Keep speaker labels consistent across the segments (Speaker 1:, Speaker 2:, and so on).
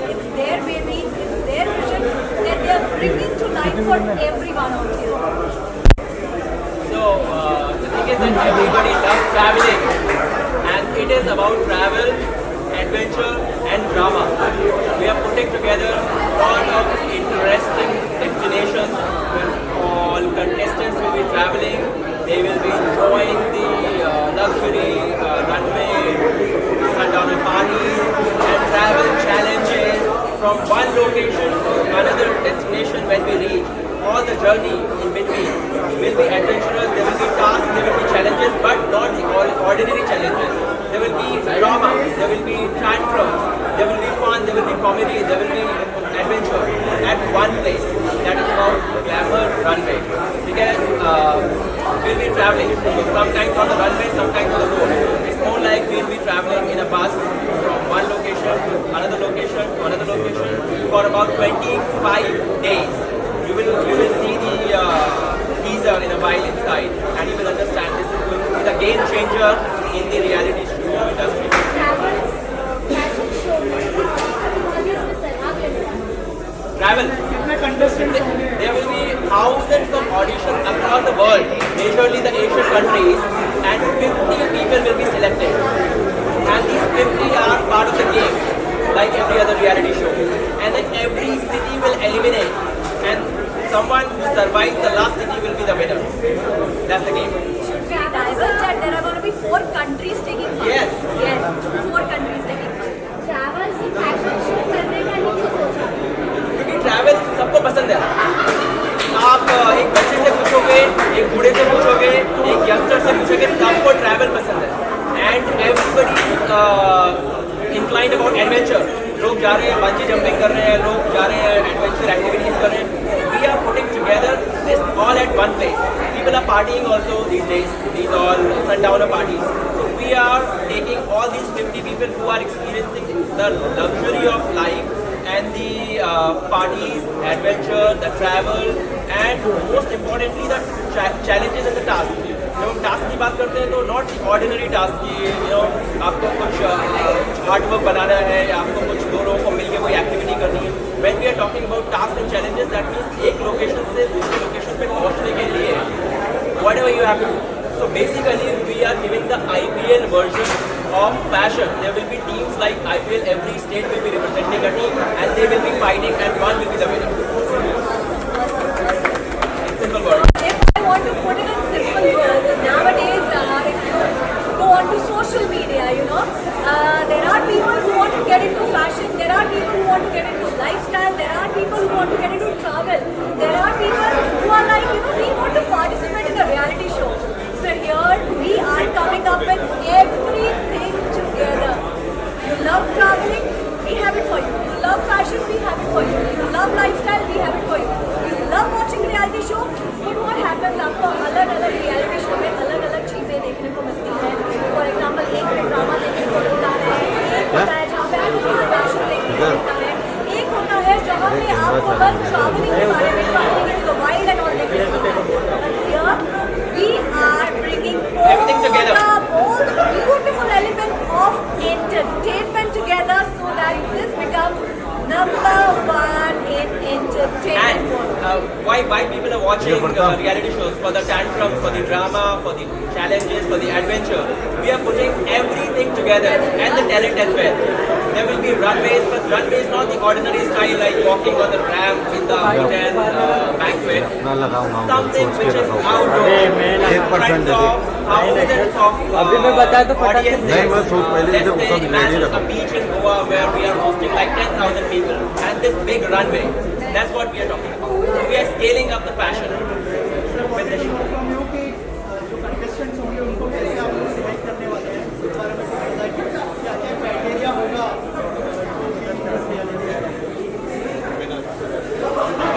Speaker 1: It's their baby, it's their vision that they are bringing to life for everyone out here.
Speaker 2: So, the thing is that everybody loves traveling, and it is about travel, adventure, and drama. We are putting together a lot of interesting destinations where all contestants will be traveling. They will be enjoying the luxury runway, sundowner parties, and travel challenges from one location to another destination when we reach. All the journey in between will be adventurous, there will be tasks, there will be challenges, but not the ordinary challenges. There will be drama, there will be tantrums, there will be fun, there will be comedy, there will be adventure at one place. That is called Glamour Runway. Because we'll be traveling, sometimes on the runway, sometimes on the road. It's more like we'll be traveling in a bus from one location to another location to another location for about 25 days. You will see the teaser in a while inside, and you will understand this is going to be the game changer in the reality show industry. Travel. There will be thousands of auditions across the world, majorly the Asian countries, and 50 people will be selected. And these 50 are part of the game, like every other reality show. And then every city will eliminate, and someone who survives the last city will be the winner. That's the game.
Speaker 1: Should we divulge that there are going to be 4 countries taking part?
Speaker 2: Yes.
Speaker 1: Yes, 4 countries taking part.
Speaker 3: Travel से fashion show करने का ही क्यों सोचा?
Speaker 2: क्योंकि travel सबको पसंद है. आप एक बच्चे से पूछोगे, एक बूढ़े से पूछोगे, एक यंगस्टर से पूछोगे, सबको ट्रैवल पसंद है. And everybody inclined about adventure. लोग जा रहे हैं बंजी जंपिंग कर रहे हैं, लोग जा रहे हैं एडवेंचर एक्टिविटीज कर रहे हैं. We are putting together this all at one place. People are partying also these days. These all sundowner parties. So we are taking all these 50 people who are experiencing the luxury of life and the parties, adventure, the travel, and most importantly the challenges and the tasks. जब हम task की बात करते हैं तो not ordinary task की आपको कुछ हार्ड वर्क बनाना है या आपको कुछ 2 लोगों को मिलकर कोई एक्टिविटी करनी है. When we are talking about task and challenges, that means एक लोकेशन से दूसरे लोकेशन पे पहुंचने के लिए whatever you have to do. So basically we are giving the IPL version of fashion. There will be teams like IPL, every state will be representing a team and they will be fighting and one will be the winner. Simple word.
Speaker 1: If I want to put it in simple words, nowadays if you go onto social media, there are people who want to get into fashion, there are people who want to get into lifestyle, there are people who want to get into travel, there are people who are like, we want to participate in a reality show. So here we are coming up with everything together. You love traveling, we have it for you. You love fashion, we have it for you. You love lifestyle, we have it for you. You love watching reality show, but what happens आपको अलग-अलग reality show में अलग-अलग चीजें देखने को मिलती हैं. For example, एक में ड्रामा देखने को मिलता है, एक होता है जहाँ पे आपको fashion देखने को मिलता है, एक होता है जहाँ पे आपको बस traveling के बारे में traveling the wild and all देखने को मिलता है. But here we are bringing
Speaker 2: Everything together.
Speaker 1: all the beautiful elements of entertainment together so that this becomes number 1 in entertainment.
Speaker 2: And why people are watching reality shows? For the tantrums, for the drama, for the challenges, for the adventure. We are putting everything together and the talent as well. There will be runways, but runway is not the ordinary style like walking on the ramp in the hotel banquet. Something which is outdoor.
Speaker 4: 1%
Speaker 2: Thousands of audiences. Let's say imagine a beach in Goa where we are hosting like 10,000 people and this big runway. That's what we are talking about. We are scaling up the fashion with the show.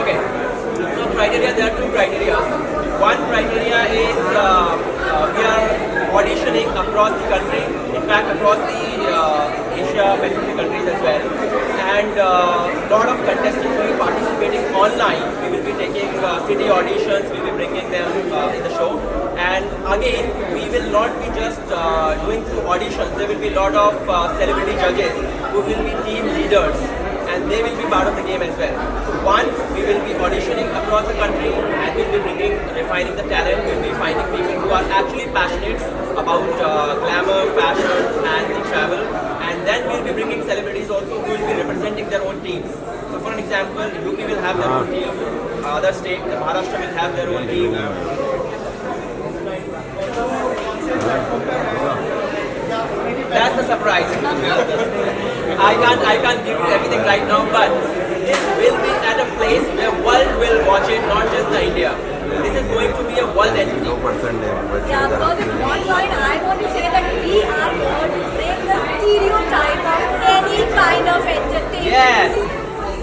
Speaker 2: Okay, so criteria, there are 2 criteria. One criteria is we are auditioning across the country, in fact across the Asia Pacific countries as well. And lot of contestants will be participating online. We will be taking city auditions, we will be bringing them in the show. And again, we will not be just doing through auditions. There will be a lot of celebrity judges who will be team leaders. And they will be part of the game as well. So one, we will be auditioning across the country and we'll be refining the talent. We'll be finding people who are actually passionate about glamour, fashion and travel. And then we'll be bringing celebrities also who will be representing their own teams. So for an example, UP will have their own team, other state, Maharashtra will have their own team. That's the surprise. I can't give you everything right now, but this will be at a place where world will watch it, not just the India. This is going to be a world entity.
Speaker 1: Yeah, because in one line, I want to say that we are here to break the stereotype of any kind of entertainment.
Speaker 2: Yes.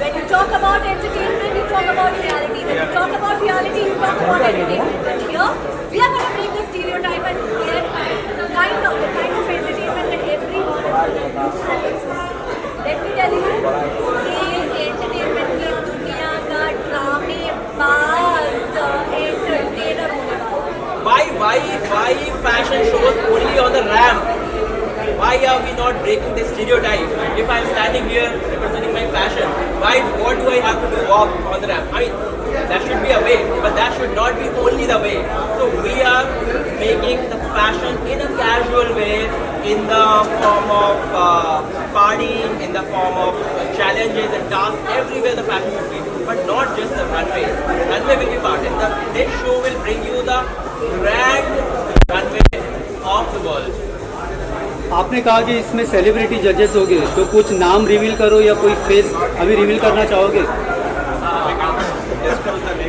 Speaker 1: When you talk about entertainment, you talk about reality. When you talk about reality, you talk about entertainment. But here, we are going to break the stereotype and get the kind of entertainment that everyone is going to do. Let me tell you, ये entertainment की दुनिया का ड्रामेबाज entertainer होने वाला है.
Speaker 2: Why fashion shows only on the ramp? Why are we not breaking this stereotype? If I'm standing here representing my fashion, what do I have to do? Walk on the ramp? I mean, that should be a way, but that should not be only the way. So we are making the fashion in a casual way, in the form of partying, in the form of challenges and tasks, everywhere the fashion should be, but not just the runway. Runway will be part, and this show will bring you the grand runway of the world.
Speaker 4: आपने कहा कि इसमें celebrity जजेस होंगे, तो कुछ नाम reveal करो या कोई फेस अभी रिवील करना चाहोगे?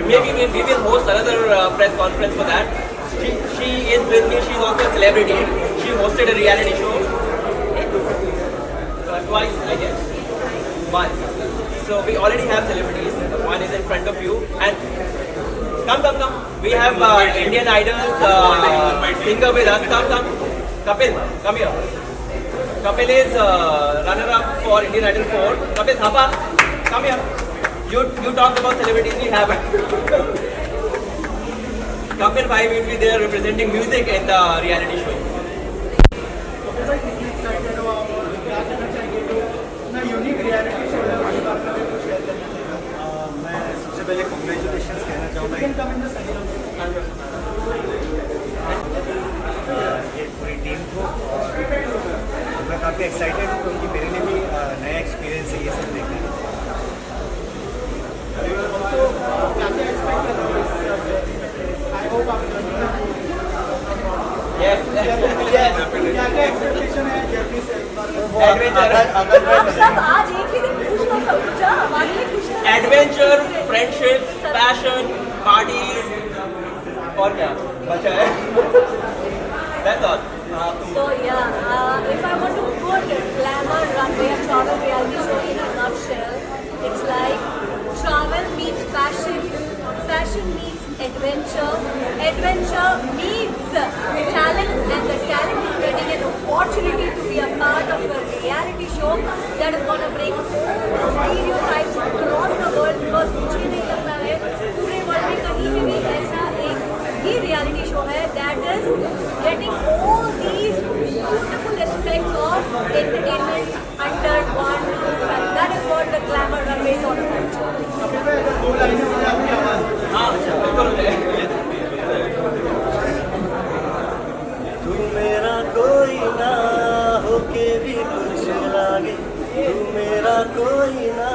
Speaker 2: Maybe we will host another press conference for that. She is with me. She's also a celebrity. She hosted a reality show twice, I guess. Once. So we already have celebrities. One is in front of you. And come. We have Indian Idol's singer with us. Come. Kapil, come here. Kapil is runner-up for Indian Idol 4. Kapil Thapa, come here. You talked about celebrities we have. Kapil Bhai will be there representing music in the reality show.
Speaker 5: मैं सबसे पहले congratulations कहना चाहूँगा ये पूरी team को, और मैं काफ़ी एक्साइटेड हूँ क्योंकि मेरे लिए भी नया एक्सपीरियंस है ये सब देखने का.
Speaker 2: Yes.
Speaker 1: आप सब आज एक ही दिन पूछ लो सब कुछ. आगे कुछ
Speaker 2: Adventure, friendships, passion, parties, और क्या बचा है? That's all.
Speaker 1: So yeah, if I want to put glamour runway and travel reality show in a nutshell, it's like travel meets fashion, fashion meets adventure, adventure meets talent, and the talent is getting an opportunity to be a part of a reality show that is going to break all stereotypes across the world. Because मुझे नहीं लगता है पूरे world में कहीं भी ऐसा एक ही reality show है that is getting all these beautiful aspects of entertainment under one roof, and that is what the glamour runway is all about.
Speaker 5: तू मेरा कोई ना होके भी कुछ लागे, तू मेरा कोई ना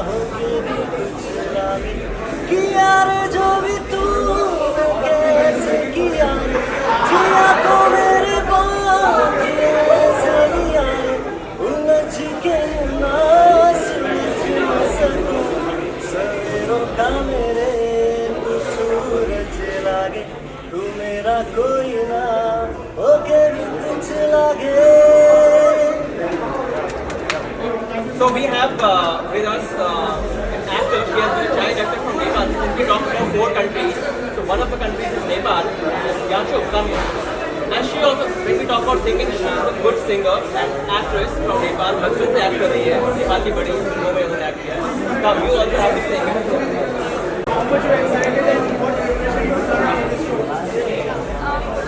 Speaker 5: होके भी कुछ लागे, किया रे जो भी तू कैसे किया रे, जिया को मेरे बात से लिया रे, उलझ के ना सुलझ ना सकूं, सवेरों का मेरे तू सूरज लागे, तू मेरा कोई ना होके भी कुछ लागे.
Speaker 2: So we have with us an actor. She has been a child actor from Nepal. Since we talked about 4 countries, so one of the countries is Nepal. Yanshu, come here. And she also, when we talk about singing, she is a good singer and actress from Nepal. बचपन से act कर रही है. नेपाल की बड़ी फिल्मों में उन्होंने act किया है. Come, you also have to sing.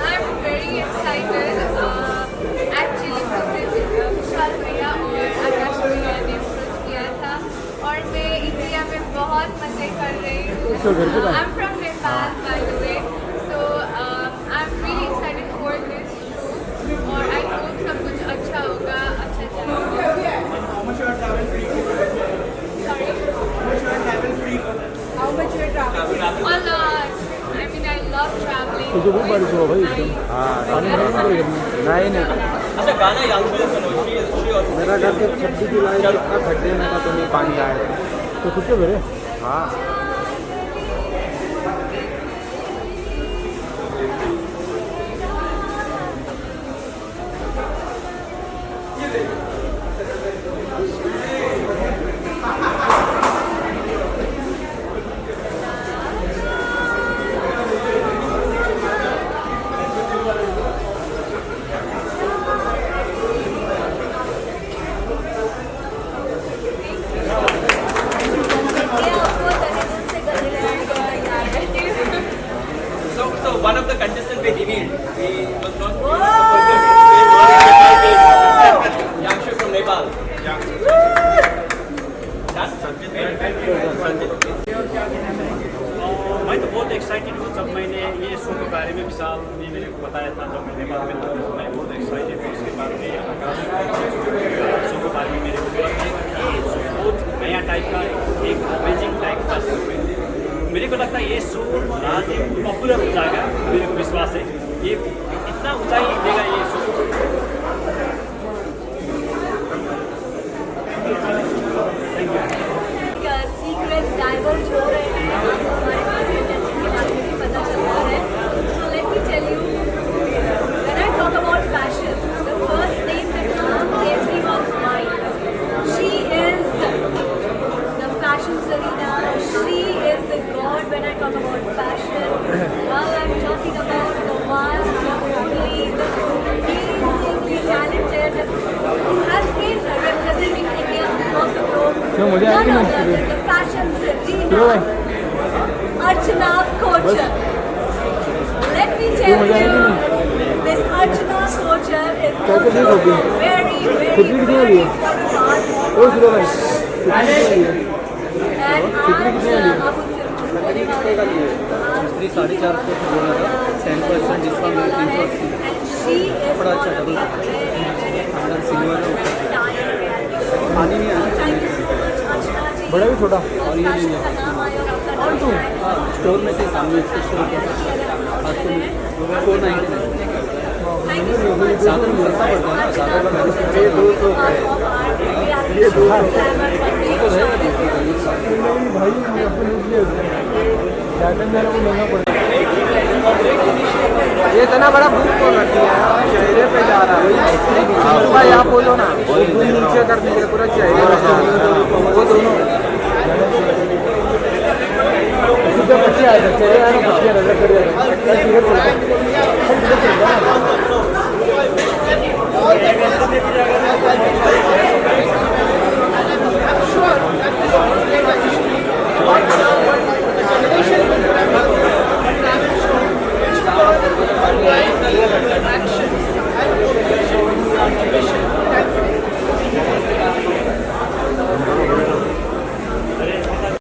Speaker 6: I'm very excited. Actually, विशाल भैया और आकाश भैया ने अप्रोच किया था और मैं इंडिया में बहुत मज़े कर रही हूँ। I'm from Nepal, by the way, so I'm really excited for this show और I hope सब कुछ अच्छा होगा, अच्छा चलेगा। Sorry?
Speaker 1: How much you are traveling?
Speaker 6: A lot. I mean, I love traveling.
Speaker 5: नहीं नहीं
Speaker 2: अच्छा गाना यांशु ने सुनो she also
Speaker 5: मेरा घर के 26 जुलाई को इतना खड्डे में का तो नहीं पानी आया तो कुछ मेरे हाँ
Speaker 1: ये आपको तने दिल से गले लगाने को तैयार है।
Speaker 2: so one of the contestants we revealed he was not Yangshu from Nepal.
Speaker 7: मैं तो बहुत एक्साइटेड हूँ। जब मैंने ये शो के बारे में विशाल ने मेरे को बताया था जब मैं नेपाल में था तो मैं बहुत एक्साइटेड हूँ उसके बारे में यहाँ का शो के बारे में मेरे को बोला कि ये शो बहुत नया टाइप का एक अमेजिंग टाइप का शो है। मेरे को लगता है ये शो आज पॉपुलर हो जाएगा, मेरे को विश्वास है ये इतना ऊंचाई देगा ये शो।
Speaker 1: सीक्रेट्स डाइवर्ज हो रहे हैं, हमारे पास इंडस्ट्री के बारे में भी पता चलता है। So let me tell you, when I talk about fashion, the first name that comes to everyone's mind, she is the fashion Serena, she is the god when I talk about fashion. Well, I'm talking about the one, the only, the amazingly talented, who has been representing India across the globe. None other than the fashion Serena, Archana Kochhar. Let me tell you, this Archana Kochhar is also a very, very, very important part of fashion. And
Speaker 4: दूसरी 450 की बोला था 10% discount में 380 बड़ा अच्छा double अंदर silver पानी नहीं आया
Speaker 5: बड़ा भी छोटा
Speaker 4: और ये नहीं है स्टोर में से सामने इसके स्टोर आज तो 499 सागर में सस्ता पड़ता है ना, सागर में ये 200 का है, ये 200 भाई जाटन को महंगा पड़ता है। ये इतना बड़ा बुक को रखी है चेहरे पे जा रहा है, यहाँ बोलो ना नीचे कर दीजिए पूरा चेहरे